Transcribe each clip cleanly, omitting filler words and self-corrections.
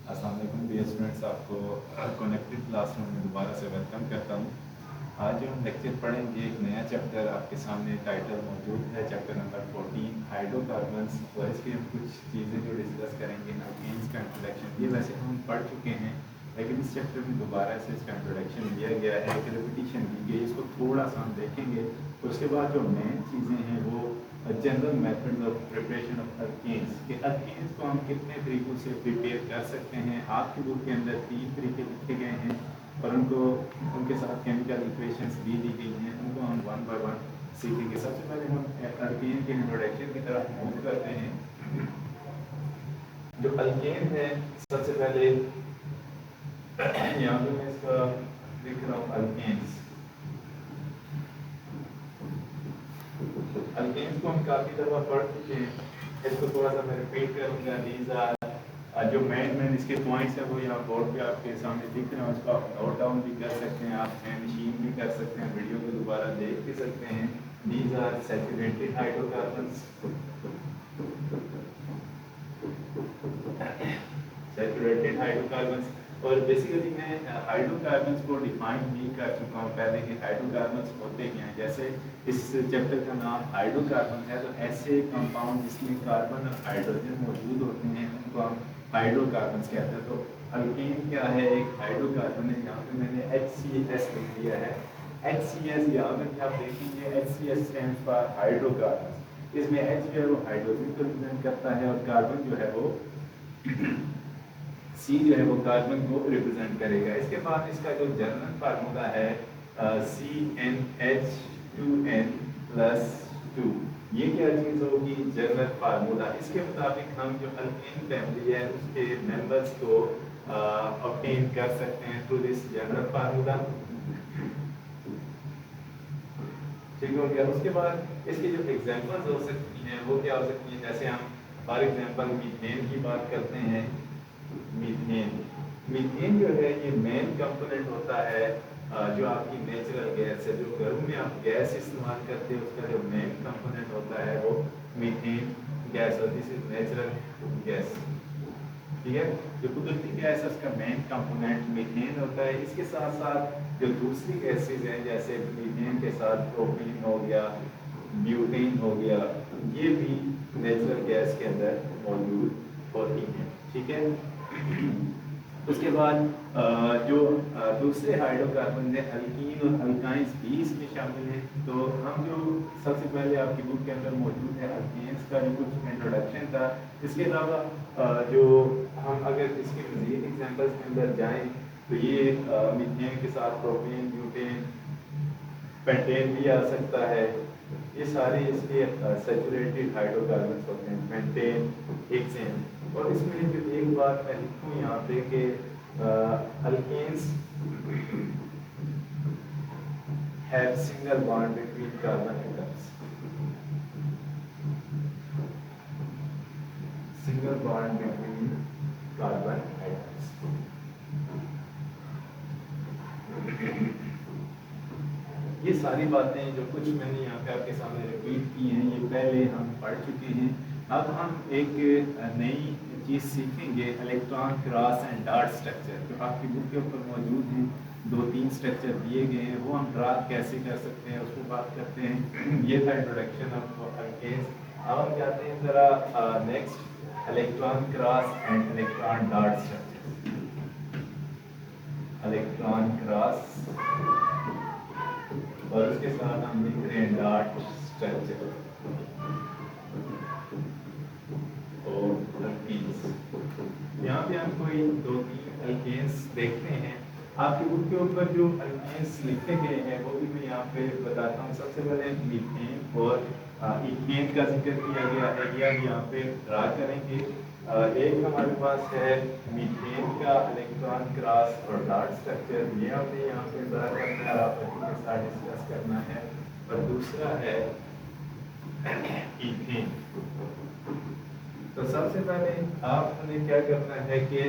अस्सलाम वालेकुम dear students, आपको कनेक्टेड क्लासरूम में दोबारा से वेलकम करता हूँ। आज जो हम लेक्चर पढ़ेंगे एक नया चैप्टर आपके सामने टाइटल मौजूद है, चैप्टर नंबर 14 हाइड्रोकार्बन्स। और इसकी हम कुछ चीज़ें जो डिस्कस करेंगे अल्केन्स का इंट्रोडक्शन। ये वैसे हम पढ़ चुके हैं लेकिन इस चैप्टर में दोबारा से इसका इंट्रोडक्शन दिया गया है, एक रिपीटिशन दी गई। इसको थोड़ा सा हम देखेंगे। उसके बाद जो मेन चीज़ें हैं वो general method of preparation of alkanes के अल्केन्स को हम कितने तरीक़ों से प्रिपेयर कर सकते हैं। आपकी बुक के अंदर 3 तरीके लिखे गए हैं और उनको उनके साथ केमिकल इक्वेशंस भी दी गई हैं। उनको हम वन बाय वन सीखेंगे। सबसे पहले हम अल्केन के इंट्रोडक्शन की तरफ मूव करते हैं। जो अल्केन है सबसे पहले यहाँ पे मैं इसका लिख रहा हूँ अल्केन्स। अल्केन्स को हम काफ़ी दफ़ा पढ़ चुके हैं, इसको थोड़ा सा मैं रिपीट करूँगा। दीज आर जो मेन इसके पॉइंट्स हैं वो यहाँ बोर्ड पे आपके सामने दिख रहे हैं। उसको आप नोट डाउन भी कर सकते हैं, आप मशीन भी कर सकते हैं, वीडियो को दोबारा देख भी सकते हैं। These are saturated hydrocarbons, saturated hydrocarbons. और बेसिकली मैं हाइड्रोकार्बन्स को डिफाइन भी कर चुका हूँ पहले कि हाइड्रोकार्बन्स होते क्या हैं। जैसे इस चैप्टर का नाम हाइड्रोकार्बन है, तो ऐसे कंपाउंड जिसमें कार्बन और हाइड्रोजन मौजूद होते हैं उनको हम हाइड्रोकार्बन्स कहते हैं। तो अल्केन क्या है? एक हाइड्रोकार्बन है। यहाँ पे मैंने HCS लिख दिया है। HCS यहाँ पे आप देखेंगे HCS स्टैंड्स फॉर हाइड्रोकार्बन। इसमें H जो है वो हाइड्रोजन को रिप्रेजेंट करता है और कार्बन जो है वो C जो है वो कार्बन को रिप्रेजेंट करेगा। इसके बाद इसका जो जर्नल फार्मूला है CnH2n+2, ये क्या चीज़ होगी? Journal formula. इसके मुताबिक हम जो अल्केन फैमिली है उसके मेंबर्स को ऑब्टेन कर सकते हैं थ्रू दिस जर्नल फार्मूला। ठीक हो गया। उसके बाद इसकी जो एग्जांपल्स हो सकती हैं वो क्या हो सकती हैं? जैसे हम फॉर एग्जांपल मीथेन की बात करते हैं। मीथेन जो है ये मेन कंपोनेंट होता है जो आपकी नेचुरल गैस है। जो घरों में आप गैस इस्तेमाल करते हैं उसका जो मेन कंपोनेंट होता है वो मीथेन गैस होती है। दिस इज नेचुरल गैस, ठीक है। जो कुदरती गैस है उसका मेन कंपोनेंट मीथेन होता है। इसके साथ साथ जो दूसरी गैसेज हैं जैसे मीथेन के साथ प्रोपेन हो गया, ब्यूटेन हो गया, ये भी नेचुरल गैस के अंदर मौजूद होती हैं, ठीक है। उसके बाद जो दूसरे हाइड्रोकार्बन है अल्कीन और अल्काइंस भी इसमें शामिल हैं। तो हम जो सबसे पहले आपकी बुक के अंदर मौजूद है अल्केन्स का जो कुछ इंट्रोडक्शन था। इसके अलावा जो हम अगर इसके मज़ीद एग्जांपल्स के अंदर जाएं तो ये मीथेन के साथ प्रोपेन, ब्यूटेन, पेंटेन भी आ सकता है। ये सारे इसके सैचुरेटेड हाइड्रोकार्बन्स होते हैं, पेंटेन, हेक्सेन। और इसमें जो एक बात मैं लिखूँ यहाँ पे कि alkanes have single bond between carbon atoms, single bond between carbon atoms. ये सारी बातें जो कुछ मैंने यहाँ पे आपके सामने रिपीट की हैं ये पहले हम पढ़ चुके हैं। अब हम एक नई चीज़ सीखेंगे, electron cross and dart structure. जो आपकी बुक के ऊपर मौजूद हैं 2-3 स्ट्रक्चर दिए गए हैं, वो हम ड्रा कैसे कर सकते हैं उसको बात करते हैं। ये था इंट्रोडक्शन ऑफ अल्केन्स। अब हम जाते हैं ज़रा next electron cross and electron dart structure. Electron cross और उसके साथ हम लिख रहे हैं डार्ट स्ट्रक्चर और अल्केन्स। यहाँ पे हम कोई 2-3 अल्केन्स देखते हैं। आपकी बुक के ऊपर जो अल्केन्स लिखे गए हैं वो भी मैं यहाँ पे बताता हूँ। सबसे पहले मीथेन और इथेन का जिक्र किया गया है, ये हम यहाँ पे ड्रा करेंगे। एक हमारे पास है मीथेन का इलेक्ट्रॉन क्रॉस और डार्ट स्ट्रक्चर, ये हमने यहाँ पे ड्रा करना है, आपके साथ डिस्कस करना है। और दूसरा है इथेन। तो सबसे पहले आपने क्या करना है कि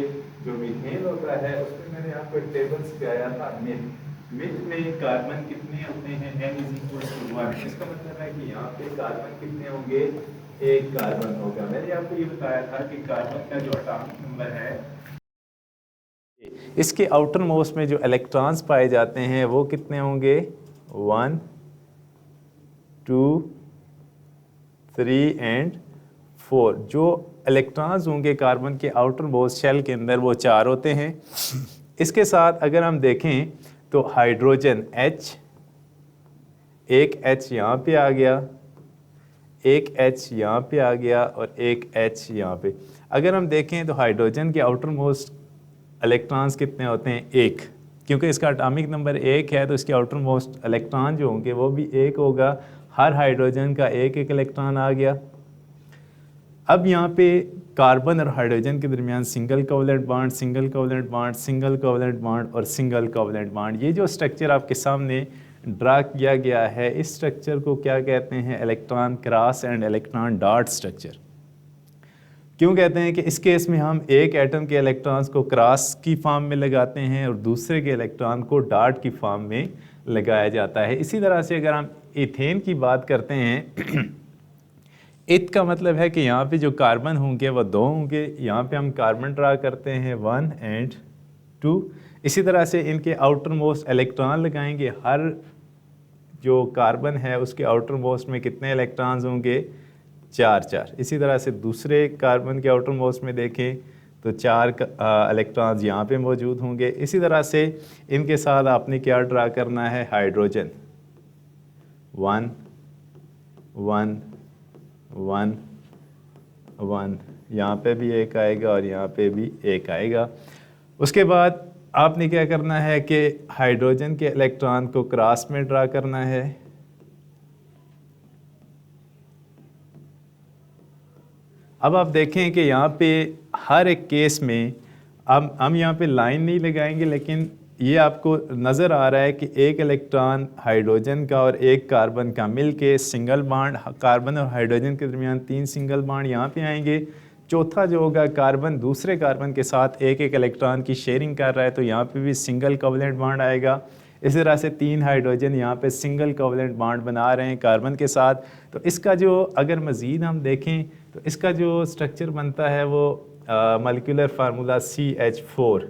जो मीथेन होता है उसमें मैंने यहाँ पर टेबल्स लगाया था। मिथ में कार्बन कितने होते हैं? n=1। इसका मतलब है कि यहाँ पे कार्बन कितने होंगे? 1 कार्बन होगा। मैंने आपको ये बताया था कि कार्बन का जो एटॉमिक नंबर है इसके आउटर मोस्ट में जो इलेक्ट्रॉन्स पाए जाते हैं वो कितने होंगे, 1 2 3 एंड 4। जो इलेक्ट्रॉन्स होंगे कार्बन के आउटर मोस्ट शेल के अंदर वो 4 होते हैं। इसके साथ अगर हम देखें तो हाइड्रोजन H, एक H यहाँ पे आ गया, एक H यहाँ पे आ गया और एक H यहाँ पे। अगर हम देखें तो हाइड्रोजन के आउटर मोस्ट इलेक्ट्रॉन्स कितने होते हैं, 1, क्योंकि इसका एटॉमिक नंबर 1 है तो इसके आउटर मोस्ट इलेक्ट्रॉन जो होंगे वो भी 1 होगा। हर हाइड्रोजन का एक एक इलेक्ट्रॉन आ गया। अब यहाँ पे कार्बन और हाइड्रोजन के दरमियान single covalent bond, single covalent bond, single covalent bond और सिंगल कोवलेंट बॉन्ड। ये जो स्ट्रक्चर आपके सामने ड्रा किया गया है, इस स्ट्रक्चर को क्या कहते हैं, electron cross and electron dot structure. क्यों कहते हैं कि इस केस में हम एक एटम के इलेक्ट्रॉन्स को क्रॉस की फॉर्म में लगाते हैं और दूसरे के इलेक्ट्रॉन को डॉट की फॉर्म में लगाया जाता है। इसी तरह से अगर हम इथेन की बात करते हैं, इत का मतलब है कि यहाँ पे जो कार्बन होंगे वो 2 होंगे। यहाँ पे हम कार्बन ड्रा करते हैं 1 एंड 2। इसी तरह से इनके आउटर मोस्ट इलेक्ट्रॉन लगाएंगे। हर जो कार्बन है उसके आउटर मोस्ट में कितने इलेक्ट्रॉन्स होंगे, 4 4। इसी तरह से दूसरे कार्बन के आउटर मोस्ट में देखें तो 4 इलेक्ट्रॉन्स यहाँ पे मौजूद होंगे। इसी तरह से इनके साथ आपने क्या ड्रा करना है, हाइड्रोजन 1 1 1 1, यहाँ पे भी एक आएगा और यहाँ पे भी एक आएगा। उसके बाद आपने क्या करना है कि हाइड्रोजन के इलेक्ट्रॉन को क्रॉस में ड्रा करना है। अब आप देखें कि यहाँ पे हर एक केस में हम यहाँ पे लाइन नहीं लगाएंगे, लेकिन ये आपको नज़र आ रहा है कि एक इलेक्ट्रॉन हाइड्रोजन का और एक कार्बन का मिलके सिंगल बॉन्ड, कार्बन और हाइड्रोजन के दरमियान 3 सिंगल बॉन्ड यहाँ पे आएंगे। चौथा जो होगा, कार्बन दूसरे कार्बन के साथ एक एक इलेक्ट्रॉन की शेयरिंग कर रहा है तो यहाँ पे भी सिंगल कोवलेंट बॉन्ड आएगा। इस तरह से 3 हाइड्रोजन यहाँ पे सिंगल कोवलेंट बॉन्ड बना रहे हैं कार्बन के साथ। तो इसका जो अगर मज़ीद हम देखें तो इसका जो स्ट्रक्चर बनता है वो मॉलिक्यूलर फार्मूला CH4,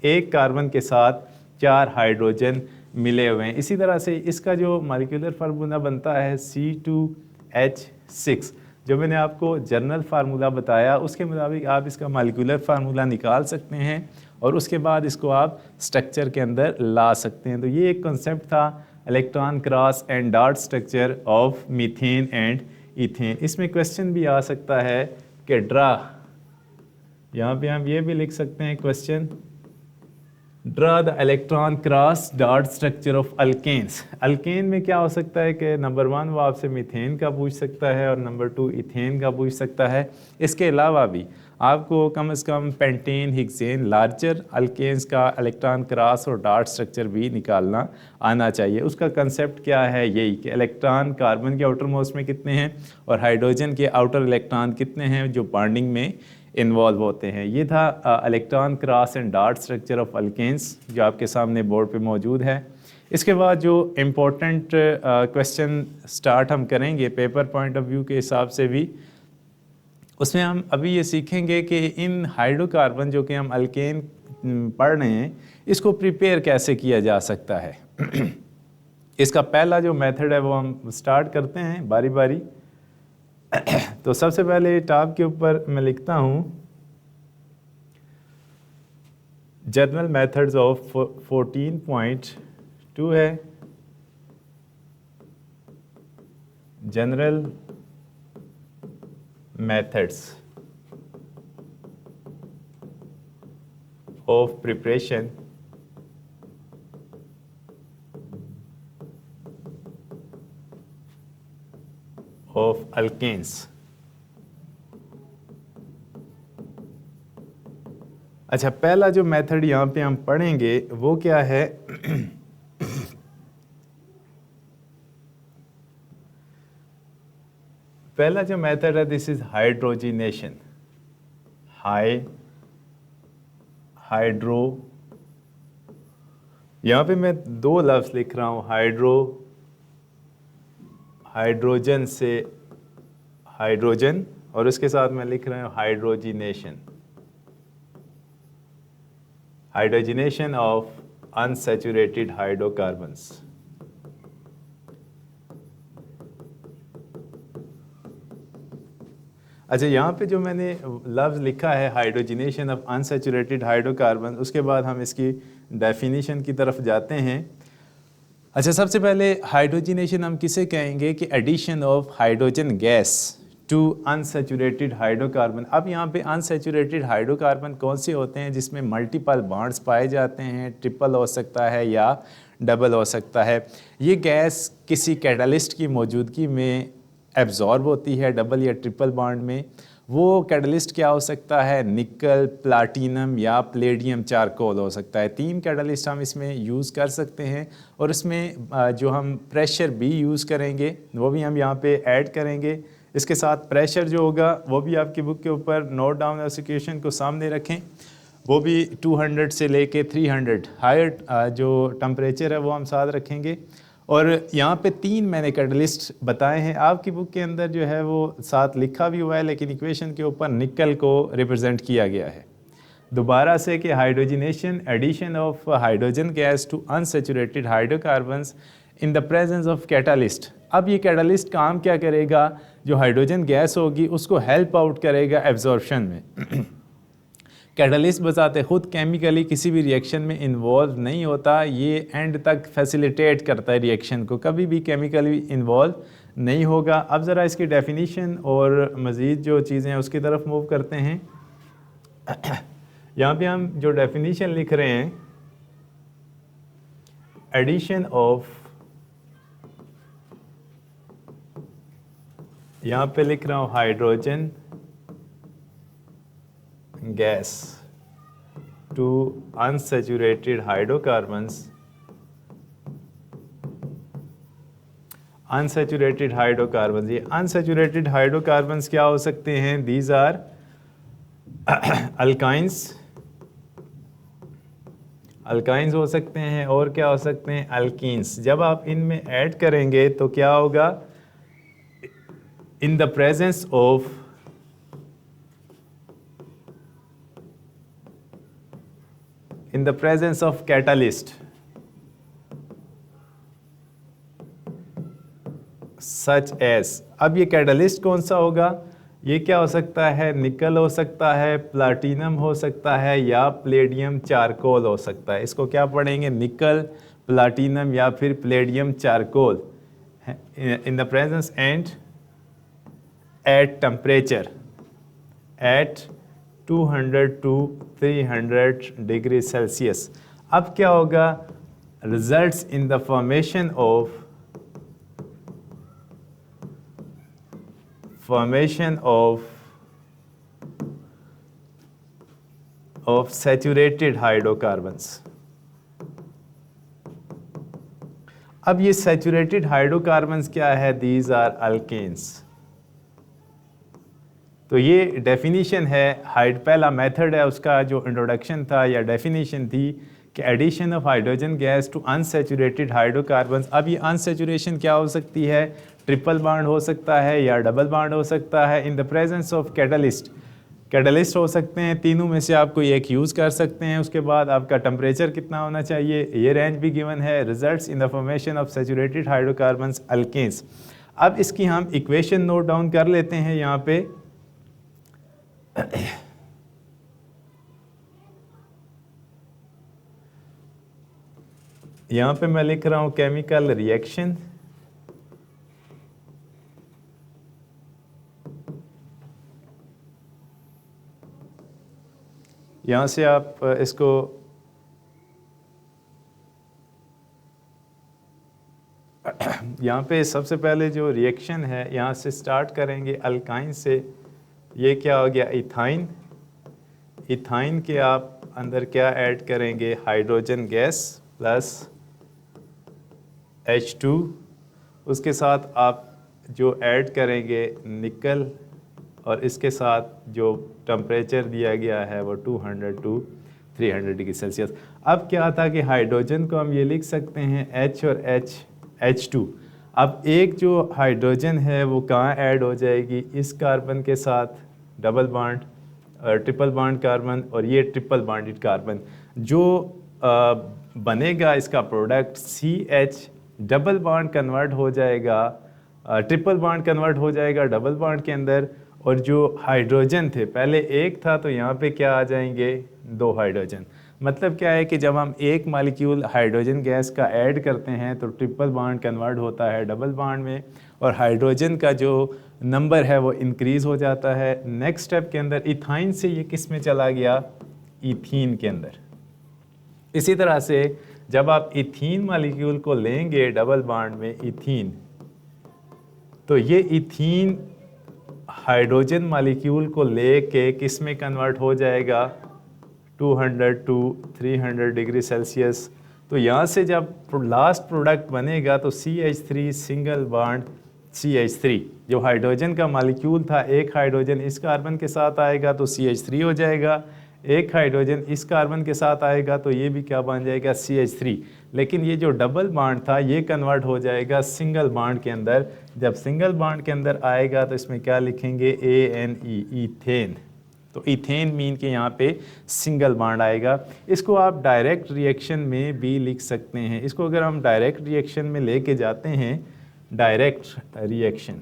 एक कार्बन के साथ 4 हाइड्रोजन मिले हुए हैं। इसी तरह से इसका जो मॉलिक्यूलर फार्मूला बनता है C2H6, जो मैंने आपको जनरल फार्मूला बताया उसके मुताबिक आप इसका मॉलिक्यूलर फार्मूला निकाल सकते हैं और उसके बाद इसको आप स्ट्रक्चर के अंदर ला सकते हैं। तो ये एक कॉन्सेप्ट था, electron cross and dot structure of methane and ethane. इसमें क्वेश्चन भी आ सकता है कि ड्रा, यहाँ पे हम ये भी लिख सकते हैं question, draw the electron cross dot structure of alkanes. Alkane में क्या हो सकता है कि नंबर 1 वो आपसे मीथेन का पूछ सकता है और नंबर 2 इथेन का पूछ सकता है। इसके अलावा भी आपको कम से कम पेंटेन, हेक्सेन, लार्जर अल्केन्स का इलेक्ट्रॉन क्रॉस और डॉट स्ट्रक्चर भी निकालना आना चाहिए। उसका कंसेप्ट क्या है, यही कि इलेक्ट्रॉन कार्बन के आउटर मोस्ट में कितने हैं और हाइड्रोजन के आउटर इलेक्ट्रॉन कितने हैं जो बॉन्डिंग में इन्वॉल्व होते हैं। ये था electron cross and dot structure of alkanes जो आपके सामने बोर्ड पे मौजूद है। इसके बाद जो इम्पोर्टेंट क्वेश्चन स्टार्ट हम करेंगे पेपर पॉइंट ऑफ व्यू के हिसाब से भी, उसमें हम अभी ये सीखेंगे कि इन हाइड्रोकार्बन जो कि हम अल्केन पढ़ रहे हैं इसको प्रिपेयर कैसे किया जा सकता है। इसका पहला जो मेथड है वो हम स्टार्ट करते हैं बारी बारी। तो सबसे पहले टॉप के ऊपर मैं लिखता हूँ जनरल मेथड्स ऑफ 14.2 है, general methods of preparation of alkanes. अच्छा, पहला जो मेथड यहाँ पे हम पढ़ेंगे वो क्या है, पहला जो मेथड है दिस इज हाइड्रोजिनेशन। हाइड्रो, यहाँ पे मैं 2 लफ्ज़ लिख रहा हूँ, हाइड्रोजन से हाइड्रोजन, और उसके साथ मैं लिख रहा हूँ hydrogenation. Hydrogenation of unsaturated hydrocarbons. अच्छा, यहाँ पे जो मैंने लफ्ज़ लिखा है हाइड्रोजनेशन ऑफ अनसैचुरेटेड हाइड्रोकार्बन, उसके बाद हम इसकी डेफिनेशन की तरफ जाते हैं। अच्छा, सबसे पहले हाइड्रोजनेशन हम किसे कहेंगे कि addition of hydrogen gas to unsaturated hydrocarbon. अब यहाँ पे अनसैचुरेटेड हाइड्रोकार्बन कौन से होते हैं? जिसमें मल्टीपल बॉन्ड्स पाए जाते हैं, ट्रिपल हो सकता है या डबल हो सकता है। ये गैस किसी कैटलिस्ट की मौजूदगी में एब्जॉर्ब होती है डबल या ट्रिपल बॉन्ड में। वो कैटलिस्ट क्या हो सकता है? निकल, प्लाटिनम या प्लेडियम चारकोल हो सकता है। 3 कैटलिस्ट हम इसमें यूज़ कर सकते हैं और इसमें जो हम प्रेशर भी यूज़ करेंगे वो भी हम यहाँ पे ऐड करेंगे। इसके साथ प्रेशर जो होगा वो भी आपकी बुक के ऊपर नोट डाउन और सिचुएशन को सामने रखें, वो भी 200 से लेके 300 हायर जो टेम्परेचर है वो हम साथ रखेंगे। और यहाँ पे 3 मैंने कैटलिस्ट बताए हैं, आपकी बुक के अंदर जो है वो साथ लिखा भी हुआ है, लेकिन इक्वेशन के ऊपर निकल को रिप्रेजेंट किया गया है। दोबारा से कि hydrogenation addition of hydrogen gas to unsaturated hydrocarbons in the presence of catalyst. अब ये कैटालिस्ट काम क्या करेगा? जो हाइड्रोजन गैस होगी उसको हेल्प आउट करेगा एब्जॉर्प्शन में। कैटलिस्ट बजाते खुद केमिकली किसी भी रिएक्शन में इन्वॉल्व नहीं होता, ये एंड तक फैसिलिटेट करता है रिएक्शन को, कभी भी केमिकली इन्वॉल्व नहीं होगा। अब ज़रा इसकी डेफिनीशन और मज़ीद जो चीज़ें हैं उसकी तरफ मूव करते हैं। यहाँ पे हम जो डेफिनीशन लिख रहे हैं, एडिशन ऑफ, यहाँ पे लिख रहा हूँ hydrogen gas to unsaturated hydrocarbons. Unsaturated hydrocarbons, ये अनसैचुरेटेड हाइड्रोकार्बन्स क्या हो सकते हैं? दीज आर अल्काइंस, अल्काइंस हो सकते हैं, और क्या हो सकते हैं? अल्कीन्स। जब आप इनमें ऐड करेंगे तो क्या होगा? इन the presence of in the presence of catalyst such as, अब ये कैटलिस्ट कौन सा होगा? ये क्या हो सकता है? निकल हो सकता है, प्लाटिनम हो सकता है या प्लेडियम चारकोल हो सकता है। इसको क्या पढ़ेंगे? निकल, प्लाटिनम या फिर palladium charcoal in the presence and at temperature at 200 to 300 degree Celsius. अब क्या होगा? Results in the formation of saturated hydrocarbons. अब ये सैचुरेटेड हाइड्रोकार्बन्स क्या है? These are alkanes. तो ये डेफिनीशन है, पहला मेथड है उसका जो इंट्रोडक्शन था या डेफिनीशन थी कि addition of hydrogen gas to unsaturated hydrocarbons. अब ये अनसैचुरेशन क्या हो सकती है? ट्रिपल बॉन्ड हो सकता है या डबल बॉन्ड हो सकता है। इन the presence of catalyst, catalyst हो सकते हैं, तीनों में से आप कोई एक यूज़ कर सकते हैं। उसके बाद आपका टेम्परेचर कितना होना चाहिए, ये रेंज भी गिवन है। Results in the formation of saturated hydrocarbons alkanes. अब इसकी हम इक्वेशन नोट डाउन कर लेते हैं। यहाँ पे यहाँ पे मैं लिख रहा हूं केमिकल रिएक्शन, यहाँ से आप इसको यहाँ पे सबसे पहले जो रिएक्शन है यहाँ से स्टार्ट करेंगे अल्काइन से। ये क्या हो गया? इथाइन। इथाइन के आप अंदर क्या ऐड करेंगे? Hydrogen gas plus H2। उसके साथ आप जो ऐड करेंगे निकल, और इसके साथ जो टेम्परेचर दिया गया है वो 200 to 300 डिग्री सेल्सियस। अब क्या था कि हाइड्रोजन को हम ये लिख सकते हैं H और H2। अब एक जो हाइड्रोजन है वो कहाँ ऐड हो जाएगी? इस कार्बन के साथ double bond triple bond carbon और ये ट्रिपल बॉन्डेड कार्बन, जो बनेगा इसका product CH double bond convert हो जाएगा, ट्रिपल बॉन्ड कन्वर्ट हो जाएगा डबल बॉन्ड के अंदर, और जो हाइड्रोजन थे पहले एक था तो यहाँ पे क्या आ जाएंगे 2 हाइड्रोजन। मतलब क्या है कि जब हम एक मालिक्यूल हाइड्रोजन गैस का ऐड करते हैं तो ट्रिपल बॉन्ड कन्वर्ट होता है डबल बॉन्ड में, और हाइड्रोजन का जो नंबर है वो इंक्रीज़ हो जाता है। नेक्स्ट स्टेप के अंदर इथाइन से ये किस में चला गया, इथीन के अंदर। इसी तरह से जब आप इथीन मालिक्यूल को लेंगे डबल बॉन्ड में इथीन, तो ये इथीन हाइड्रोजन मालिक्यूल को लेके किस में कन्वर्ट हो जाएगा 200 टू 300 डिग्री सेल्सियस। तो यहाँ से जब लास्ट प्रोडक्ट बनेगा तो CH3 सिंगल बॉन्ड CH3, जो हाइड्रोजन का मालिक्यूल था, एक हाइड्रोजन इस कार्बन के साथ आएगा तो CH3 हो जाएगा, एक हाइड्रोजन इस कार्बन के साथ आएगा तो ये भी क्या बन जाएगा CH3। लेकिन ये जो डबल बॉन्ड था ये कन्वर्ट हो जाएगा सिंगल बॉन्ड के अंदर। जब सिंगल बॉन्ड के अंदर आएगा तो इसमें क्या लिखेंगे ANE, इथेन। तो इथेन मीन के यहाँ पे सिंगल बॉन्ड आएगा। इसको आप डायरेक्ट रिएक्शन में भी लिख सकते हैं। इसको अगर हम डायरेक्ट रिएक्शन में लेके जाते हैं, डायरेक्ट रिएक्शन,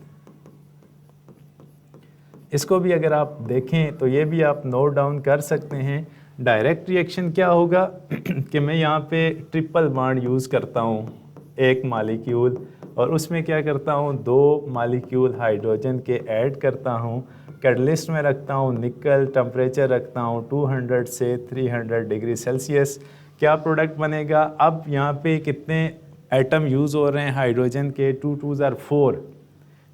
इसको भी अगर आप देखें तो ये भी आप नोट डाउन कर सकते हैं। डायरेक्ट रिएक्शन क्या होगा कि मैं यहाँ पे ट्रिपल बॉन्ड यूज़ करता हूँ एक मालिक्यूल, और उसमें क्या करता हूँ 2 मालिक्यूल हाइड्रोजन के ऐड करता हूँ, कैटलिस्ट में रखता हूँ निकल, टेम्परेचर रखता हूँ 200 से 300 डिग्री सेल्सियस। क्या प्रोडक्ट बनेगा, अब यहाँ पे कितने एटम यूज़ हो रहे हैं हाइड्रोजन के, 2 2s are 4,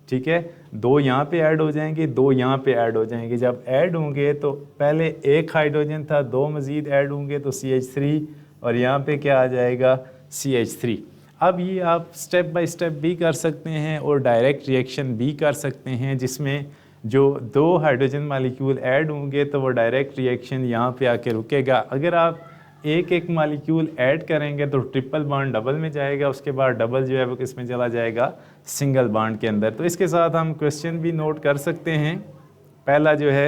ठीक है। 2 यहाँ पे ऐड हो जाएंगे, 2 यहाँ पे ऐड हो जाएंगे। जब ऐड होंगे तो पहले एक हाइड्रोजन था, 2 मज़ीद ऐड होंगे तो CH3, और यहाँ पे क्या आ जाएगा CH3। अब ये आप स्टेप बाय स्टेप भी कर सकते हैं और डायरेक्ट रिएक्शन भी कर सकते हैं, जिसमें जो 2 हाइड्रोजन मालिक्यूल ऐड होंगे तो वो डायरेक्ट रिएक्शन यहाँ पे आके रुकेगा। अगर आप एक एक मालिक्यूल ऐड करेंगे तो ट्रिपल बॉन्ड डबल में जाएगा, उसके बाद डबल जो है वो किस में चला जाएगा, सिंगल बॉन्ड के अंदर। तो इसके साथ हम क्वेश्चन भी नोट कर सकते हैं। पहला जो है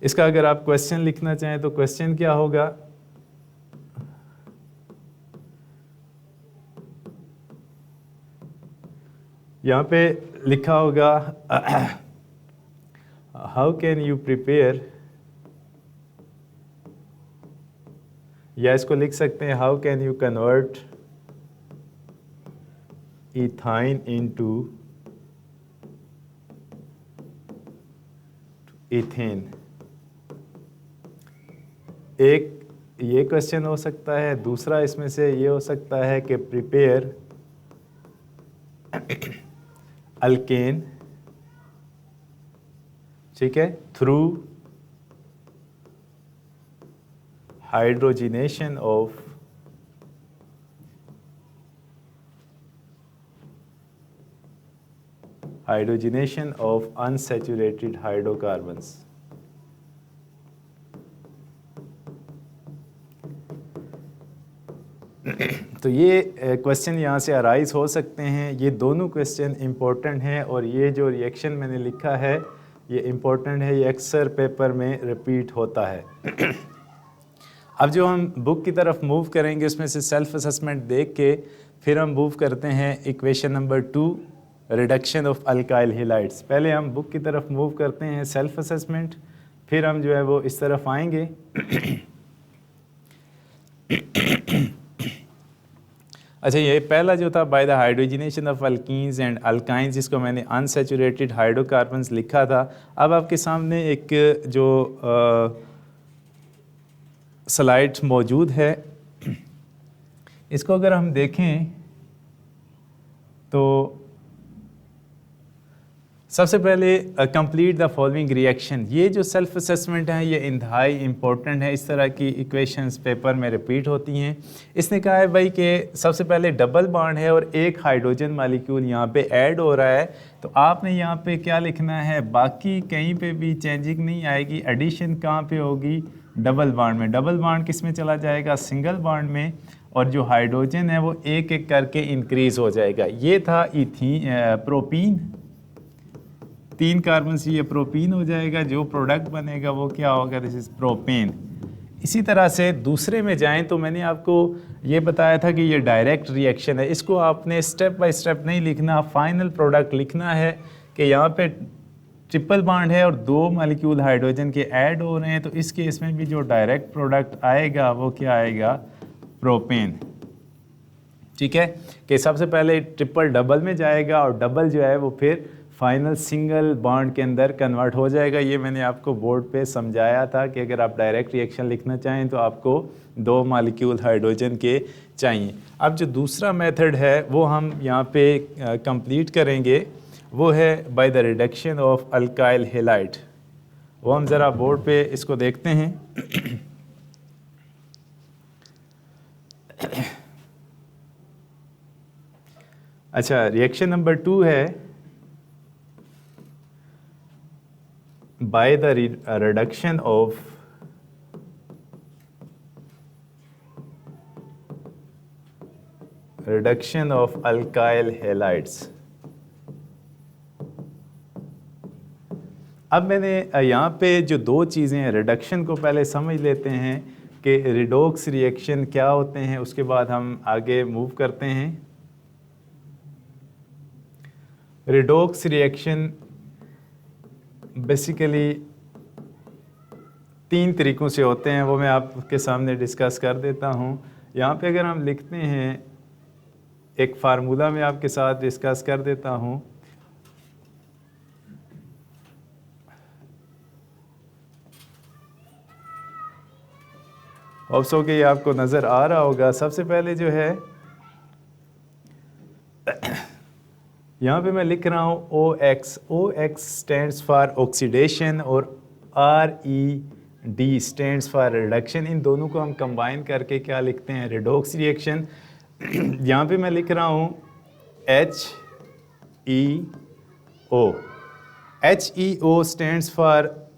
इसका अगर आप क्वेश्चन लिखना चाहें तो क्वेश्चन क्या होगा, यहाँ पे लिखा होगा हाउ कैन यू प्रिपेयर, या इसको लिख सकते हैं how can you convert ethyne into ethane. एक ये क्वेश्चन हो सकता है, दूसरा इसमें से ये हो सकता है कि प्रिपेयर अल्केन, ठीक है, through hydrogenation of unsaturated hydrocarbons. तो ये क्वेश्चन यहाँ से अराइज हो सकते हैं। ये दोनों क्वेश्चन इम्पोर्टेंट हैं, और ये जो रिएक्शन मैंने लिखा है ये इम्पोर्टेंट है, ये अक्सर पेपर में रिपीट होता है। अब जो हम बुक की तरफ मूव करेंगे उसमें से सेल्फ असेसमेंट देख के फिर हम मूव करते हैं equation number 2, reduction of alkyl halides. पहले हम बुक की तरफ मूव करते हैं सेल्फ असेसमेंट, फिर हम जो है वो इस तरफ आएंगे। अच्छा, ये पहला जो था by the hydrogenation of alkenes and alkynes, जिसको मैंने अनसैचुरेटेड हाइड्रोकार्बन्स लिखा था। अब आपके सामने एक जो स्लाइड मौजूद है, इसको अगर हम देखें तो सबसे पहले कंप्लीट द फॉलोइंग रिएक्शन। ये जो सेल्फ असेसमेंट है ये इंतहाई इम्पोर्टेंट है, इस तरह की इक्वेशंस पेपर में रिपीट होती हैं। इसने कहा है भाई कि सबसे पहले डबल बॉन्ड है और एक हाइड्रोजन मालिक्यूल यहाँ पे ऐड हो रहा है, तो आपने यहाँ पे क्या लिखना है, बाकी कहीं पे भी चेंजिंग नहीं आएगी, एडिशन कहाँ पे होगी, डबल बॉन्ड में। डबल बॉन्ड किस में चला जाएगा, सिंगल बॉन्ड में, और जो हाइड्रोजन है वो एक एक करके इंक्रीज़ हो जाएगा। ये था प्रोपीन, 3 कार्बन से ये प्रोपीन हो जाएगा, जो प्रोडक्ट बनेगा वो क्या होगा, दिस इज़ प्रोपेन। इसी तरह से दूसरे में जाएं तो मैंने आपको ये बताया था कि ये डायरेक्ट रिएक्शन है, इसको आपने स्टेप बाय स्टेप नहीं लिखना, फाइनल प्रोडक्ट लिखना है कि यहाँ पे ट्रिपल बॉन्ड है और 2 मॉलिक्यूल हाइड्रोजन के ऐड हो रहे हैं, तो इस केस में भी जो डायरेक्ट प्रोडक्ट आएगा वो क्या आएगा, प्रोपेन। ठीक है, कि सबसे पहले ट्रिपल डबल में जाएगा और डबल जो है वो फिर फाइनल सिंगल बॉन्ड के अंदर कन्वर्ट हो जाएगा। ये मैंने आपको बोर्ड पे समझाया था कि अगर आप डायरेक्ट रिएक्शन लिखना चाहें तो आपको 2 मॉलिक्यूल हाइड्रोजन के चाहिए। अब जो दूसरा मेथड है वो हम यहाँ पे कंप्लीट करेंगे, वो है bye the reduction of alkyl halide. वो हम ज़रा बोर्ड पे इसको देखते हैं। अच्छा, रिएक्शन नंबर 2 है by the reduction of alkyl halides। अब मैंने यहाँ पे जो 2 चीज़ें हैं, रिडक्शन को पहले समझ लेते हैं कि रिडोक्स रिएक्शन क्या होते हैं, उसके बाद हम आगे मूव करते हैं। रिडोक्स रिएक्शन बेसिकली 3 तरीक़ों से होते हैं, वो मैं आपके सामने डिस्कस कर देता हूँ। यहाँ पे अगर हम लिखते हैं, एक फार्मूला मैं आपके साथ डिस्कस कर देता हूँ। होप्स कि ये आपको नज़र आ रहा होगा। सबसे पहले जो है यहाँ पे मैं लिख रहा हूँ OX। OX stands for oxidation और RED स्टैंड्स फॉर रिडक्शन। इन दोनों को हम कंबाइन करके क्या लिखते हैं, रिडोक्स रिएक्शन। यहाँ पे मैं लिख रहा हूँ HEO। HEO stands for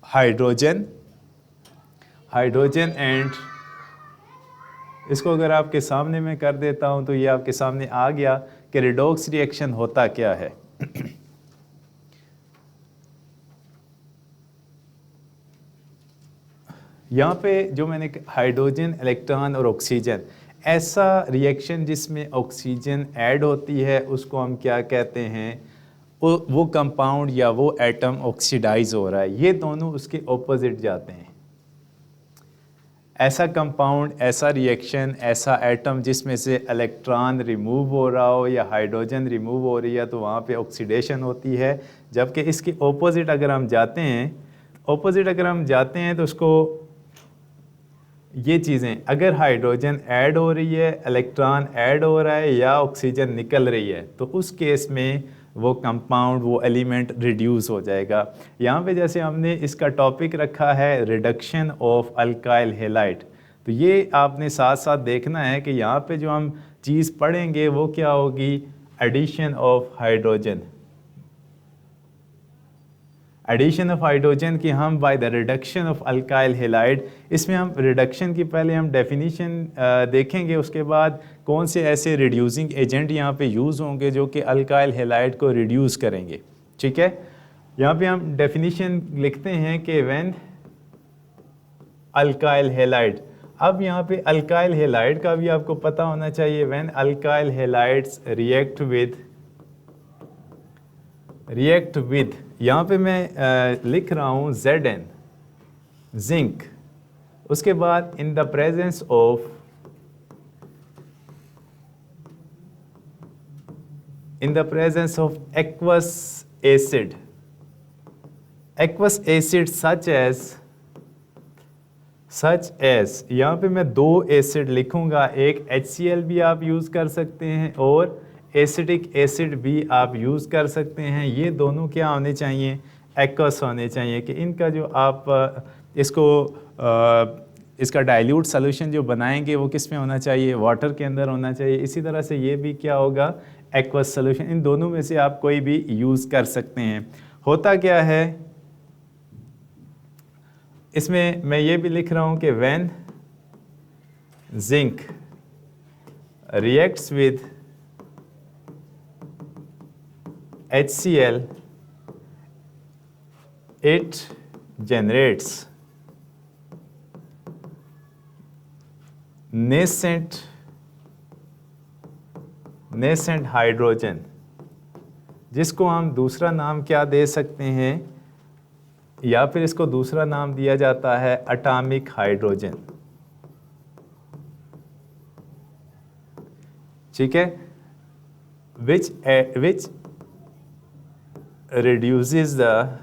hydrogen and, इसको अगर आपके सामने मैं कर देता हूँ तो ये आपके सामने आ गया कि रिडोक्स रिएक्शन होता क्या है। यहाँ पे जो मैंने हाइड्रोजन, इलेक्ट्रॉन और ऑक्सीजन, ऐसा रिएक्शन जिसमें ऑक्सीजन ऐड होती है उसको हम क्या कहते हैं, वो कंपाउंड या वो एटम ऑक्सीडाइज हो रहा है। ये दोनों उसके ऑपोजिट जाते हैं। ऐसा कंपाउंड, ऐसा रिएक्शन, ऐसा एटम जिसमें से इलेक्ट्रॉन रिमूव हो रहा हो या हाइड्रोजन रिमूव हो रही है तो वहाँ पे ऑक्सीडेशन होती है। जबकि इसके ऑपोजिट अगर हम जाते हैं तो उसको, ये चीज़ें, अगर हाइड्रोजन ऐड हो रही है, इलेक्ट्रॉन ऐड हो रहा है या ऑक्सीजन निकल रही है, तो उस केस में वो कंपाउंड, वो एलिमेंट रिड्यूस हो जाएगा। यहाँ पे जैसे हमने इसका टॉपिक रखा है रिडक्शन ऑफ अल्काइल हैलाइड, तो ये आपने साथ साथ देखना है कि यहाँ पे जो हम चीज़ पढ़ेंगे वो क्या होगी, addition of hydrogen. Addition of hydrogen की हम by the reduction of alkyl halide, इसमें हम रिडक्शन की पहले हम डेफिनेशन देखेंगे, उसके बाद कौन से ऐसे रिड्यूसिंग एजेंट यहाँ पे यूज़ होंगे जो कि अल्काइल हैलाइड को रिड्यूस करेंगे। ठीक है, यहाँ पे हम डेफिनेशन लिखते हैं कि व्हेन अल्काइल हैलाइड, अब यहाँ पे अल्काइल हैलाइड का भी आपको पता होना चाहिए, when alkyl halides react with, यहाँ पे मैं लिख रहा हूँ Zn, जिंक, उसके बाद in the presence of aqueous acid such as, यहाँ पे मैं 2 एसिड लिखूंगा, एक HCl भी आप यूज़ कर सकते हैं और एसिटिक एसिड भी आप यूज़ कर सकते हैं। ये दोनों क्या होने चाहिए, एक्वस होने चाहिए, कि इनका जो आप इसका डाइल्यूट सोल्यूशन जो बनाएंगे वो किस में होना चाहिए, वाटर के अंदर होना चाहिए। इसी तरह से ये भी क्या होगा, एक्वस सोल्यूशन। इन दोनों में से आप कोई भी यूज़ कर सकते हैं। होता क्या है इसमें, मैं ये भी लिख रहा हूँ कि when zinc reacts with HCl it generates nascent hydrogen, जिसको हम दूसरा नाम क्या दे सकते हैं, या फिर इसको दूसरा नाम दिया जाता है एटॉमिक हाइड्रोजन। ठीक है, which reduces the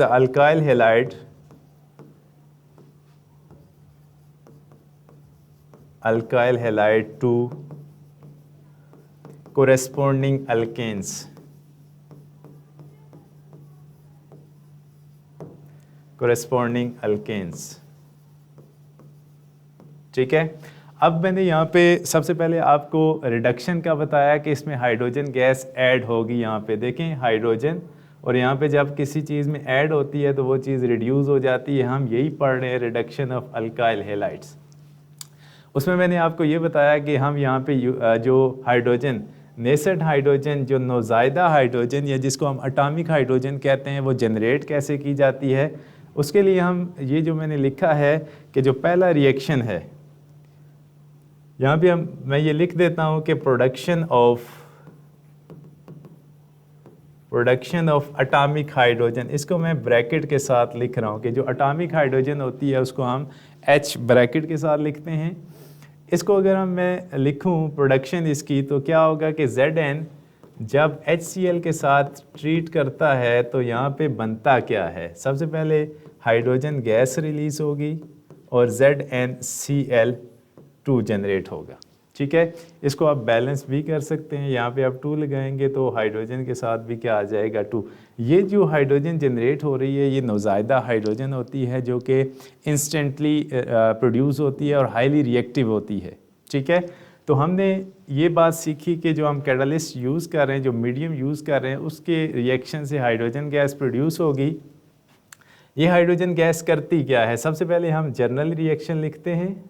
alkyl halide to corresponding alkanes। ठीक है, अब मैंने यहाँ पे सबसे पहले आपको रिडक्शन का बताया कि इसमें हाइड्रोजन गैस ऐड होगी। यहाँ पे देखें हाइड्रोजन, और यहाँ पे जब किसी चीज़ में ऐड होती है तो वो चीज़ रिड्यूस हो जाती है। हम यही पढ़ रहे हैं रिडक्शन ऑफ अल्काइल हैलाइड्स। उसमें मैंने आपको ये बताया कि हम यहाँ पे जो हाइड्रोजन नेसेंट हाइड्रोजन, जो नौज़ायदा हाइड्रोजन या जिसको हम एटॉमिक हाइड्रोजन कहते हैं, वो जनरेट कैसे की जाती है। उसके लिए हम ये जो मैंने लिखा है कि जो पहला रिएक्शन है, यहाँ पे मैं ये लिख देता हूँ कि प्रोडक्शन ऑफ एटॉमिक हाइड्रोजन, इसको मैं ब्रैकेट के साथ लिख रहा हूँ कि जो एटॉमिक हाइड्रोजन होती है उसको हम H ब्रैकेट के साथ लिखते हैं। इसको अगर मैं लिखूँ प्रोडक्शन इसकी, तो क्या होगा कि Zn जब HCl के साथ ट्रीट करता है तो यहाँ पे बनता क्या है, सबसे पहले हाइड्रोजन गैस रिलीज होगी और ZnCl2 जनरेट होगा। ठीक है, इसको आप बैलेंस भी कर सकते हैं, यहाँ पे आप 2 लगाएंगे तो हाइड्रोजन के साथ भी क्या आ जाएगा 2। ये जो हाइड्रोजन जनरेट हो रही है ये नौज़ायदा हाइड्रोजन होती है जो कि इंस्टेंटली प्रोड्यूस होती है और हाईली रिएक्टिव होती है। ठीक है, तो हमने ये बात सीखी कि जो हम कैटलिस्ट यूज़ कर रहे हैं, जो मीडियम यूज़ कर रहे हैं, उसके रिएक्शन से हाइड्रोजन गैस प्रोड्यूस होगी। ये हाइड्रोजन गैस करती क्या है, सबसे पहले हम जनरल रिएक्शन लिखते हैं।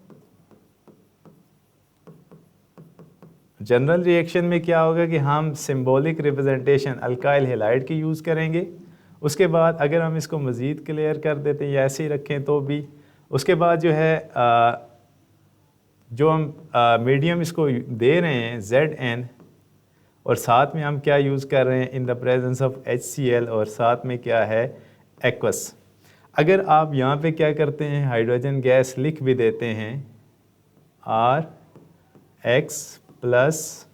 जनरल रिएक्शन में क्या होगा कि हम सिंबॉलिक रिप्रेजेंटेशन अल्काइल हैलाइड की यूज़ करेंगे। उसके बाद अगर हम इसको मज़ीद क्लियर कर देते हैं या ऐसे ही रखें तो भी, उसके बाद जो है जो हम मीडियम इसको दे रहे हैं Zn, और साथ में हम क्या यूज़ कर रहे हैं इन द प्रेजेंस ऑफ HCl, और साथ में क्या है एक्वस। अगर आप यहाँ पे क्या करते हैं हाइड्रोजन गैस लिख भी देते हैं RX +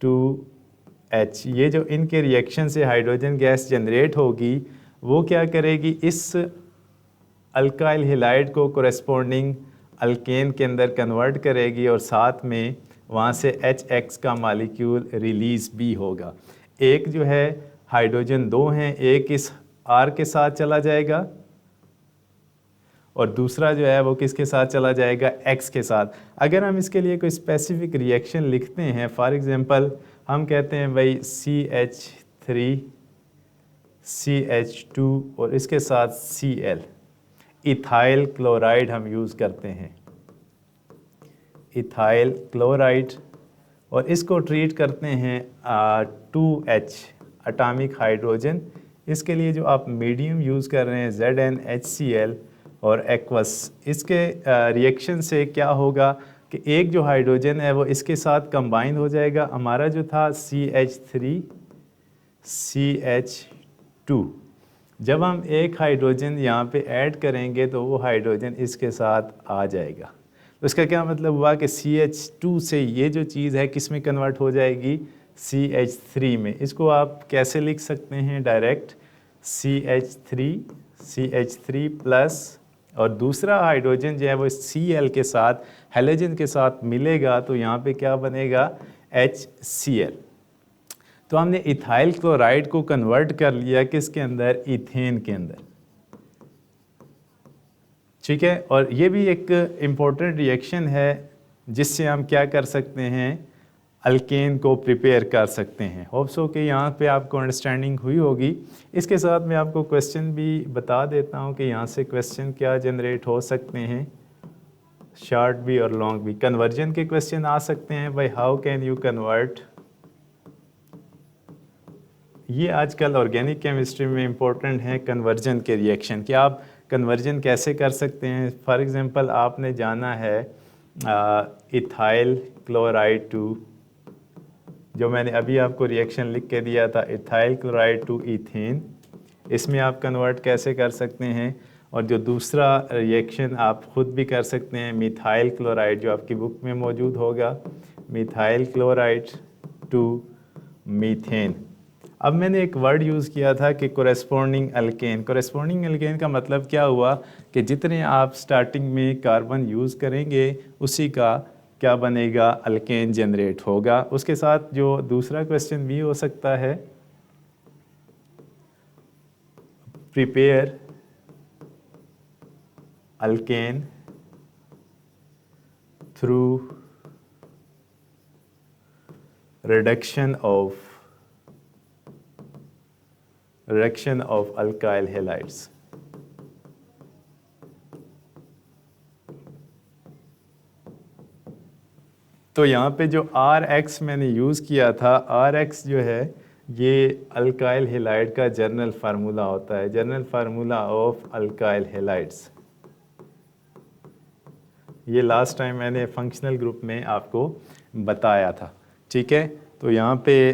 2H, ये जो इनके रिएक्शन से हाइड्रोजन गैस जनरेट होगी वो क्या करेगी, इस अल्काइल हैलाइड को कोरेस्पोंडिंग अल्केन के अंदर कन्वर्ट करेगी और साथ में वहाँ से HX का मालिक्यूल रिलीज भी होगा। एक जो है हाइड्रोजन 2 हैं, एक इस R के साथ चला जाएगा और दूसरा जो है वो किसके साथ चला जाएगा, X के साथ। अगर हम इसके लिए कोई स्पेसिफिक रिएक्शन लिखते हैं, फॉर एग्जांपल हम कहते हैं भाई CH3 CH2 और इसके साथ Cl, इथाइल क्लोराइड हम यूज़ करते हैं, इथाइल क्लोराइड, और इसको ट्रीट करते हैं 2H एटॉमिक हाइड्रोजन। इसके लिए जो आप मीडियम यूज़ कर रहे हैं ZnHCl और एक्वस, इसके रिएक्शन से क्या होगा कि एक जो हाइड्रोजन है वो इसके साथ कंबाइन हो जाएगा। हमारा जो था CH3 CH2, जब हम एक हाइड्रोजन यहाँ पे ऐड करेंगे तो वो हाइड्रोजन इसके साथ आ जाएगा। तो इसका क्या मतलब हुआ कि CH2 से ये जो चीज़ है किस में कन्वर्ट हो जाएगी, CH3 में। इसको आप कैसे लिख सकते हैं, डायरेक्ट CH3 प्लस और दूसरा हाइड्रोजन जो है वो Cl के साथ हैलोजन के साथ मिलेगा तो यहाँ पे क्या बनेगा, HCl। तो हमने इथाइल क्लोराइड को कन्वर्ट कर लिया किसके अंदर, इथेन के अंदर। ठीक है, और ये भी एक इम्पोर्टेंट रिएक्शन है जिससे हम क्या कर सकते हैं, अल्केन को प्रिपेयर कर सकते हैं। होप सो कि यहाँ पे आपको अंडरस्टैंडिंग हुई होगी। इसके साथ मैं आपको क्वेश्चन भी बता देता हूँ कि यहाँ से क्वेश्चन क्या जनरेट हो सकते हैं, शॉर्ट भी और लॉन्ग भी। कन्वर्जन के क्वेश्चन आ सकते हैं, भाई हाउ कैन यू कन्वर्ट ये आजकल ऑर्गेनिक केमिस्ट्री में इम्पोर्टेंट है कन्वर्जन के रिएक्शन कि आप कन्वर्जन कैसे कर सकते हैं। फॉर एग्जांपल आपने जाना है इथाइल क्लोराइड टू, जो मैंने अभी आपको रिएक्शन लिख के दिया था, इथाइल क्लोराइड टू ईथेन, इसमें आप कन्वर्ट कैसे कर सकते हैं। और जो दूसरा रिएक्शन आप ख़ुद भी कर सकते हैं, मिथाइल क्लोराइड, जो आपकी बुक में मौजूद होगा, मिथाइल क्लोराइड टू मीथेन। अब मैंने एक वर्ड यूज़ किया था कि कोरेस्पोंडिंग अल्केन। कोरेस्पोंडिंग अल्केन का मतलब क्या हुआ कि जितने आप स्टार्टिंग में कार्बन यूज़ करेंगे उसी का क्या बनेगा, अल्केन जनरेट होगा। उसके साथ जो दूसरा क्वेश्चन भी हो सकता है, prepare alkane through reduction of alkyl halides। तो यहाँ पे जो RX मैंने यूज़ किया था, RX जो है ये अल्काइल हेलाइड का जर्नल फार्मूला होता है, journal formula of alkyl halides. ये लास्ट टाइम मैंने फंक्शनल ग्रुप में आपको बताया था, ठीक है। तो यहाँ पे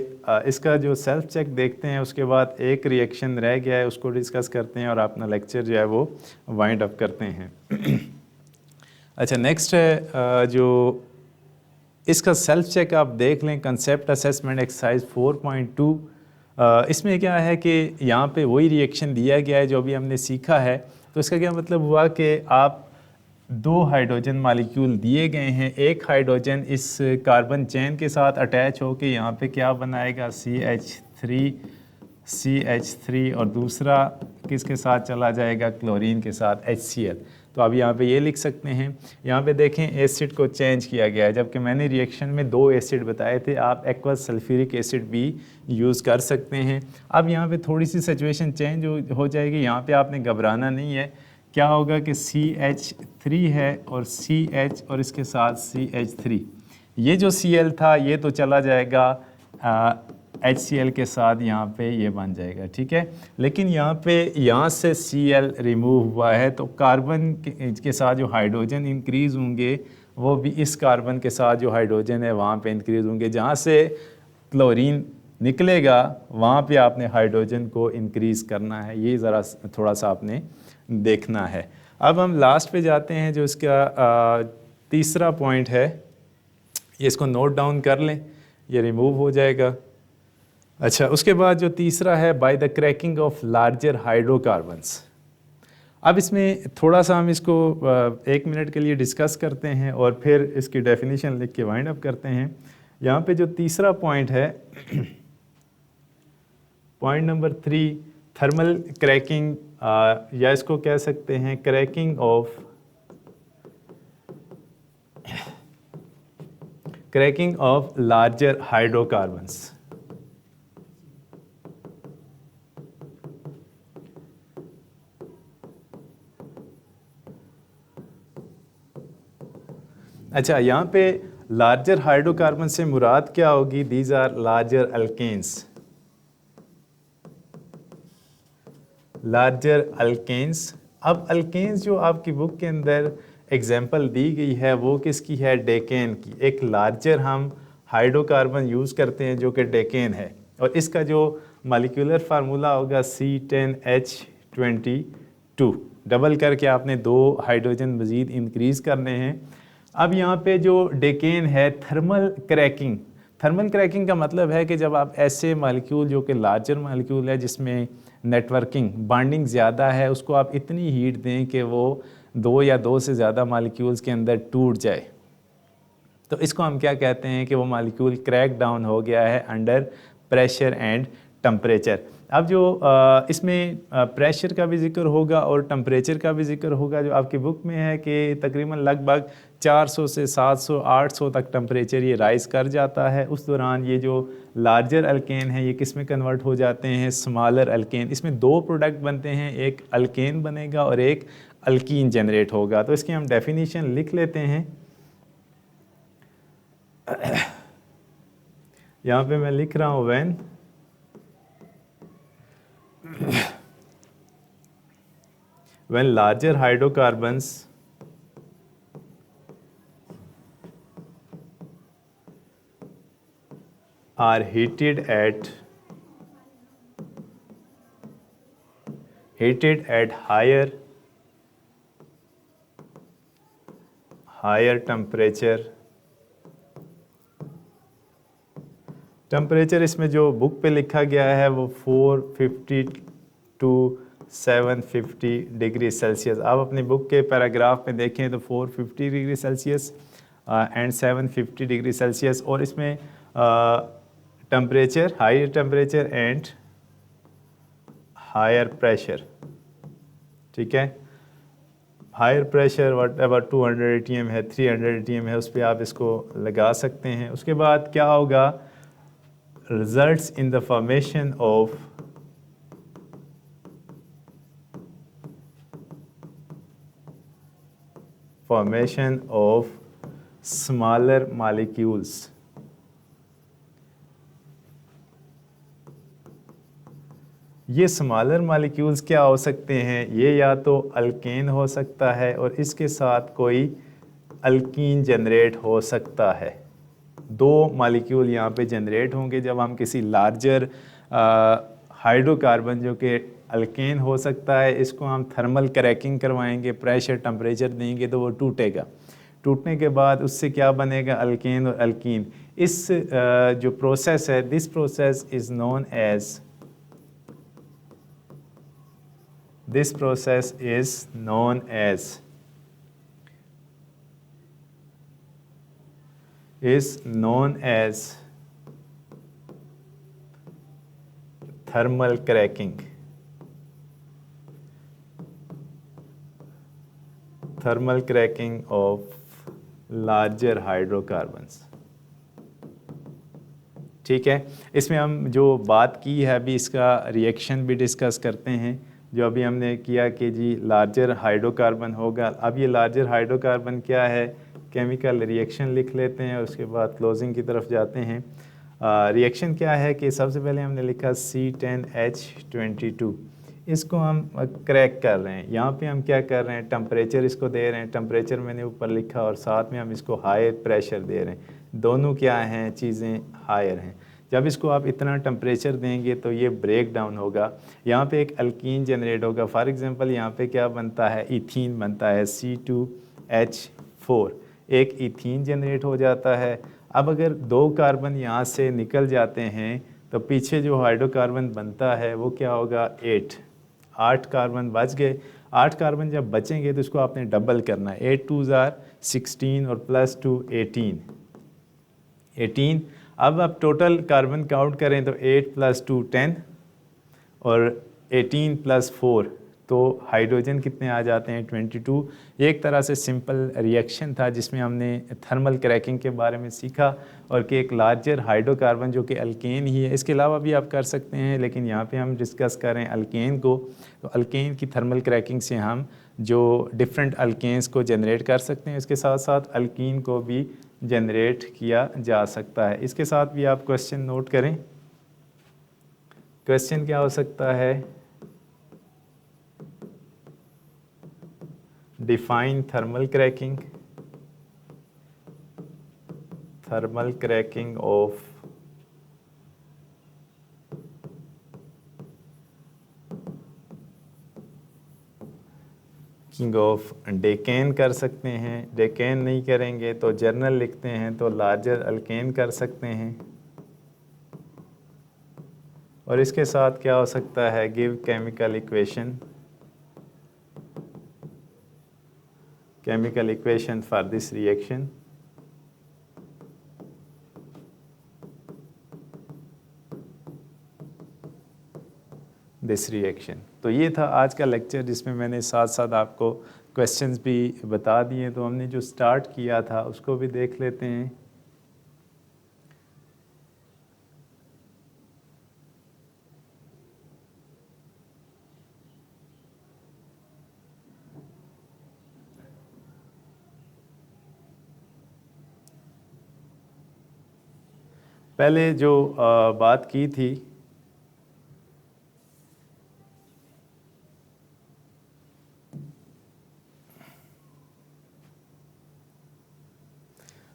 इसका जो सेल्फ चेक देखते हैं, उसके बाद एक रिएक्शन रह गया है, उसको डिस्कस करते हैं और अपना लेक्चर जो है वो वाइंड अप करते हैं। अच्छा, नेक्स्ट है जो इसका सेल्फ चेक आप देख लें, कंसेप्ट असेसमेंट एक्सरसाइज 4.2। इसमें क्या है कि यहाँ पे वही रिएक्शन दिया गया है जो अभी हमने सीखा है। तो इसका क्या मतलब हुआ कि आप दो हाइड्रोजन मॉलिक्यूल दिए गए हैं, एक हाइड्रोजन इस कार्बन चेन के साथ अटैच होकर यहाँ पे क्या बनाएगा, CH3 और दूसरा किसके साथ चला जाएगा, क्लोरीन के साथ HCl। तो अब यहाँ पे ये लिख सकते हैं, यहाँ पे देखें एसिड को चेंज किया गया है, जबकि मैंने रिएक्शन में 2 एसिड बताए थे, आप एक्वस सल्फ्यूरिक एसिड भी यूज़ कर सकते हैं। अब यहाँ पे थोड़ी सी सिचुएशन चेंज हो जाएगी, यहाँ पे आपने घबराना नहीं है। क्या होगा कि CH3 है और CH और इसके साथ CH3, ये जो Cl था ये तो चला जाएगा HCl के साथ, यहाँ पे ये बन जाएगा, ठीक है। लेकिन यहाँ से Cl रिमूव हुआ है, तो कार्बन के साथ जो हाइड्रोजन इंक्रीज़ होंगे वो भी इस कार्बन के साथ जो हाइड्रोजन है वहाँ पे इंक्रीज़ होंगे। जहाँ से क्लोरीन निकलेगा वहाँ पे आपने हाइड्रोजन को इंक्रीज़ करना है, ये ज़रा थोड़ा सा आपने देखना है। अब हम लास्ट पे जाते हैं, जो इसका तीसरा पॉइंट है, ये इसको नोट डाउन कर लें, ये रिमूव हो जाएगा। अच्छा, उसके बाद जो तीसरा है, by the cracking of larger hydrocarbons. अब इसमें थोड़ा सा हम इसको 1 मिनट के लिए डिस्कस करते हैं और फिर इसकी डेफिनेशन लिख के वाइंड अप करते हैं। यहाँ पे जो तीसरा पॉइंट है, पॉइंट नंबर 3, थर्मल क्रैकिंग, या इसको कह सकते हैं क्रैकिंग ऑफ लार्जर हाइड्रोकार्बन्स। अच्छा, यहाँ पे लार्जर हाइड्रोकार्बन से मुराद क्या होगी, these are larger alkanes. Larger alkanes. अब अल्केन्स जो आपकी बुक के अंदर एग्जांपल दी गई है वो किसकी है, डेकेन की। एक लार्जर हम हाइड्रोकार्बन यूज़ करते हैं जो कि डेकेन है, और इसका जो मॉलिक्यूलर फार्मूला होगा C10H22। डबल करके आपने 2 हाइड्रोजन मज़ीद इंक्रीज़ करने हैं। अब यहाँ पे जो डेकेन है, थर्मल क्रैकिंग का मतलब है कि जब आप ऐसे मॉलिक्यूल जो कि लार्जर मॉलिक्यूल है जिसमें नेटवर्किंग बॉन्डिंग ज़्यादा है, उसको आप इतनी हीट दें कि वो 2 या 2 से ज़्यादा मॉलिक्यूल्स के अंदर टूट जाए, तो इसको हम क्या कहते हैं कि वो मॉलिक्यूल क्रैक डाउन हो गया है अंडर प्रेशर एंड टेम्परेचर। अब जो इसमें प्रेशर का भी जिक्र होगा और टेम्परेचर का भी जिक्र होगा, जो आपकी बुक में है कि तकरीबन लगभग 400 से 700 800 तक टेम्परेचर ये राइज़ कर जाता है। उस दौरान ये जो लार्जर अल्केन है ये किस में कन्वर्ट हो जाते हैं, स्मॉलर अल्केन। इसमें 2 प्रोडक्ट बनते हैं, एक अल्केन बनेगा और एक अल्कीन जनरेट होगा। तो इसकी हम डेफिनेशन लिख लेते हैं। यहाँ पे मैं लिख रहा हूँ, when when larger hydrocarbons are heated at higher temperature इसमें जो बुक पे लिखा गया है वो 450 टू 750 डिग्री सेल्सियस। आप अपनी बुक के पैराग्राफ में देखें तो 450 degree Celsius and 750 degree Celsius, और इसमें temperature, higher temperature and higher pressure. ठीक है, higher pressure whatever 200 ATM है, 300 ATM है, उस पर आप इसको लगा सकते हैं। उसके बाद क्या होगा, results in the formation of smaller molecules। ये स्मॉलर मालिक्यूल्स क्या हो सकते हैं, ये या तो अल्केन हो सकता है और इसके साथ कोई अल्कीन जनरेट हो सकता है। दो मालिक्यूल यहाँ पे जनरेट होंगे जब हम किसी लार्जर हाइड्रोकार्बन जो कि अल्केन हो सकता है, इसको हम थर्मल क्रैकिंग करवाएंगे, प्रेशर टेम्परेचर देंगे तो वो टूटेगा। टूटने के बाद उससे क्या बनेगा, अल्केन और अल्कीन। इस जो प्रोसेस है, this process is known as This process is known as thermal cracking। Thermal cracking of larger hydrocarbons। ठीक है, इसमें हम जो बात की है अभी इसका रिएक्शन भी डिस्कस करते हैं। जो अभी हमने किया कि जी लार्जर हाइड्रोकार्बन होगा। अब ये लार्जर हाइड्रोकार्बन क्या है, केमिकल रिएक्शन लिख लेते हैं, उसके बाद क्लोजिंग की तरफ जाते हैं। रिएक्शन क्या है कि सबसे पहले हमने लिखा C10H22, इसको हम क्रैक कर रहे हैं। यहाँ पे हम क्या कर रहे हैं, टेम्परेचर इसको दे रहे हैं, टेम्परेचर मैंने ऊपर लिखा, और साथ में हम इसको हाई प्रेशर दे रहे हैं। दोनों क्या हैं, चीज़ें हायर हैं। जब इसको आप इतना टेम्परेचर देंगे तो ये ब्रेक डाउन होगा, यहाँ पे एक अल्कीन जनरेट होगा। फॉर एग्जांपल यहाँ पे क्या बनता है, इथीन बनता है, C2H4, एक इथीन जनरेट हो जाता है। अब अगर दो कार्बन यहाँ से निकल जाते हैं तो पीछे जो हाइड्रोकार्बन बनता है वो क्या होगा, 8 कार्बन बच गए। 8 कार्बन जब बचेंगे तो इसको आपने डबल करना है, 8 2 16 और +2 18। अब आप टोटल कार्बन काउंट करें तो 8 + 2 10 और 18 + 4, तो हाइड्रोजन कितने आ जाते हैं, 22। ये एक तरह से सिंपल रिएक्शन था जिसमें हमने थर्मल क्रैकिंग के बारे में सीखा, और कि एक लार्जर हाइड्रोकार्बन जो कि अल्केन ही है, इसके अलावा भी आप कर सकते हैं, लेकिन यहाँ पे हम डिस्कस करें अल्केन को। तो अल्केन की थर्मल क्रैकिंग से हम जो डिफरेंट अल्केन्स को जनरेट कर सकते हैं, इसके साथ साथ अल्कीन को भी जनरेट किया जा सकता है। इसके साथ भी आप क्वेश्चन नोट करें। क्वेश्चन क्या हो सकता है, define thermal cracking of decane कर सकते हैं। डेकेन नहीं करेंगे तो जर्नल लिखते हैं तो लार्जर अल्केन कर सकते हैं। और इसके साथ क्या हो सकता है, give chemical equation for this reaction. तो ये था आज का लेक्चर जिसमें मैंने साथ साथ आपको क्वेश्चंस भी बता दिए। तो हमने जो स्टार्ट किया था उसको भी देख लेते हैं। पहले जो बात की थी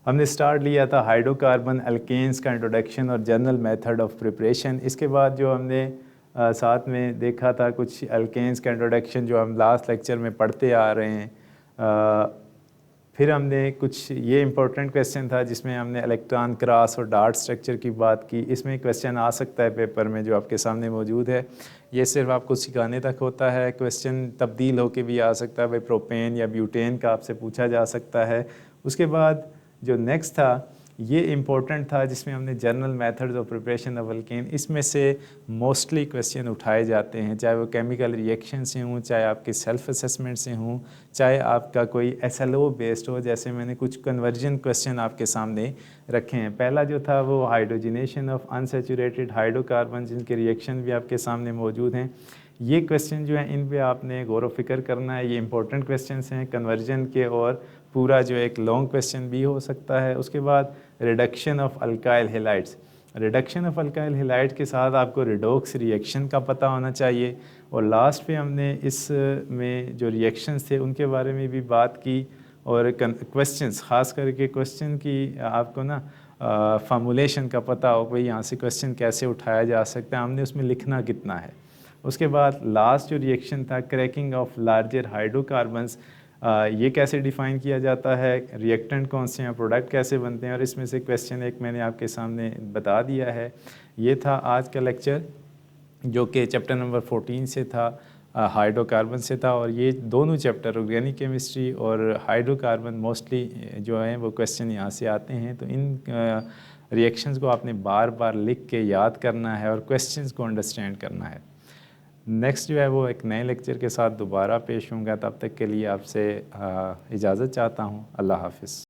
हमने स्टार्ट लिया था हाइड्रोकार्बन अल्केन्स का इंट्रोडक्शन और जनरल मेथड ऑफ प्रिपरेशन। इसके बाद जो हमने साथ में देखा था कुछ अल्केन्स का इंट्रोडक्शन जो हम लास्ट लेक्चर में पढ़ते आ रहे हैं। फिर हमने कुछ ये इम्पोर्टेंट क्वेश्चन था जिसमें हमने इलेक्ट्रॉन क्रॉस और डार्ट स्ट्रक्चर की बात की। इसमें क्वेश्चन आ सकता है पेपर में जो आपके सामने मौजूद है। ये सिर्फ आपको सिखाने तक होता है, क्वेश्चन तब्दील होके भी आ सकता है, भाई प्रोपेन या ब्यूटेन का आपसे पूछा जा सकता है। उसके बाद जो नेक्स्ट था ये इम्पोर्टेंट था जिसमें हमने general methods of preparation of alkane, इसमें से मोस्टली क्वेश्चन उठाए जाते हैं, चाहे वो केमिकल रिएक्शन से हों, चाहे आपके सेल्फ असेसमेंट से हों, चाहे आपका कोई SLO बेस्ड हो। जैसे मैंने कुछ कन्वर्जन क्वेश्चन आपके सामने रखे हैं। पहला जो था वो हाइड्रोजनेशन ऑफ अनसैचुरेटेड हाइड्रोकार्बन, जिनके रिएक्शन भी आपके सामने मौजूद हैं। ये क्वेश्चन जो है इन पे आपने गौर व फिक्र करना है। ये इंपॉर्टेंट क्वेश्चंस हैं कन्वर्जन के, और पूरा जो एक लॉन्ग क्वेश्चन भी हो सकता है। उसके बाद reduction of alkyl halides, reduction of alkyl halide के साथ आपको रिडॉक्स रिएक्शन का पता होना चाहिए। और लास्ट पे हमने इस में जो रिएक्शंस थे उनके बारे में भी बात की, और क्वेश्चंस ख़ास करके क्वेश्चन की आपको ना फार्मूलेशन का पता हो, भाई यहाँ से क्वेश्चन कैसे उठाया जा सकता है, हमने उसमें लिखना कितना है। उसके बाद लास्ट जो रिएक्शन था क्रैकिंग ऑफ लार्जर हाइड्रोकार्बन्स, ये कैसे डिफ़ाइन किया जाता है, रिएक्टेंट कौन से हैं, प्रोडक्ट कैसे बनते हैं, और इसमें से क्वेश्चन एक मैंने आपके सामने बता दिया है। ये था आज का लेक्चर जो कि चैप्टर नंबर 14 से था, हाइड्रोकार्बन से था। और ये दोनों चैप्टर ऑर्गेनिक केमिस्ट्री और हाइड्रोकार्बन मोस्टली जो हैं वो क्वेश्चन यहाँ से आते हैं। तो इन रिएक्शंस को आपने बार बार लिख के याद करना है और क्वेश्चंस को अंडरस्टैंड करना है। नेक्स्ट जो है वो एक नए लेक्चर के साथ दोबारा पेश होऊंगा। तब तक के लिए आपसे इजाज़त चाहता हूँ। अल्लाह हाफ़िज़।